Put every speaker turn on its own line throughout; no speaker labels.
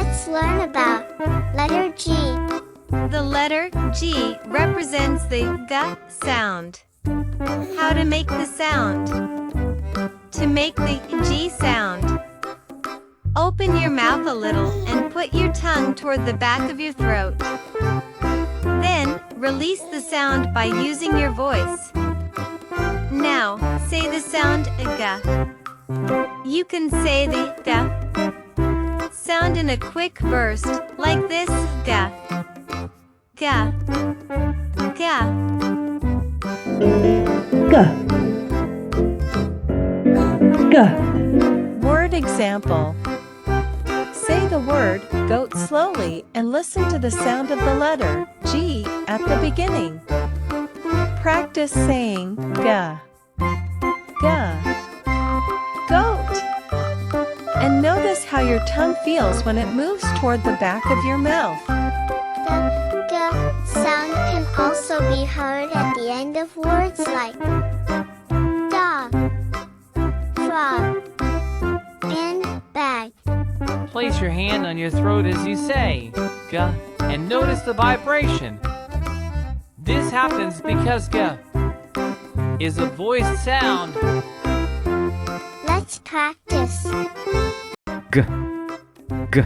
Let's learn about letter G.
The letter G represents the G sound. How to make the sound? To make the G sound, open your mouth a little and put your tongue toward the back of your throat. Then, release the sound by using your voice. Now, say the sound G. You can say the G sound in a quick burst, like this: G, G, G.
G.
Word example. Say the word goat slowly and listen to the sound of the letter G at the beginning. Practice saying ga, ga, goat. And notice how your tongue feels when it moves toward the back of your mouth.
The G sound can also be heard at the end of words like dog, frog, and bag.
Place your hand on your throat as you say G and notice the vibration. This happens because G is a voiced sound.
Let's practice.
G, G,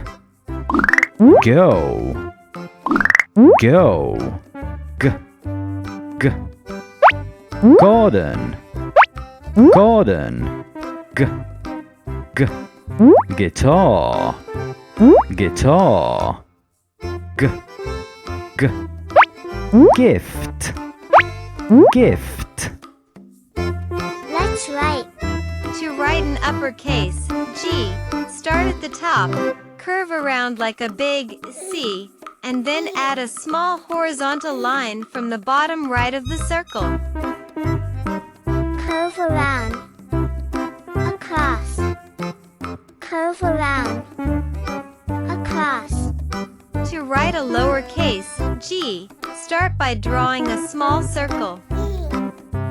go, go, G, G, garden, garden, G, G, guitar, guitar, G, G, gift, gift.
Let's write.
To write in uppercase G, start at the top, curve around like a big C, and then add a small horizontal line from the bottom right of the circle.
Curve around. Across. Curve around. Across.
To write a lowercase G, start by drawing a small circle.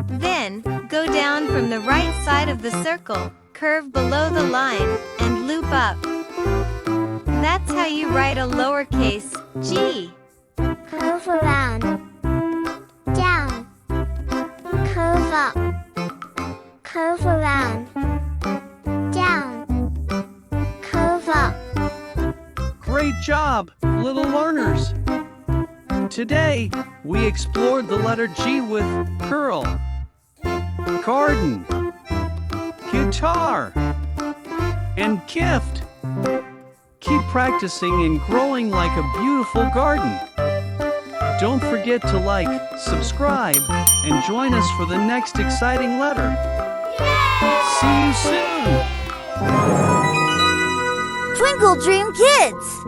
Then, go down from the right side of the circle, curve below the line, and loop up. That's how you write a lowercase G.
Curve around. Down. Curve up. Curve around. Down. Curve up.
Great job, little learners! Today, we explored the letter G with curl, garden, guitar, and gift. Keep practicing and growing like a beautiful garden. Don't forget to like, subscribe, and join us for the next exciting letter. See you soon!
Twinkle Dream Kids!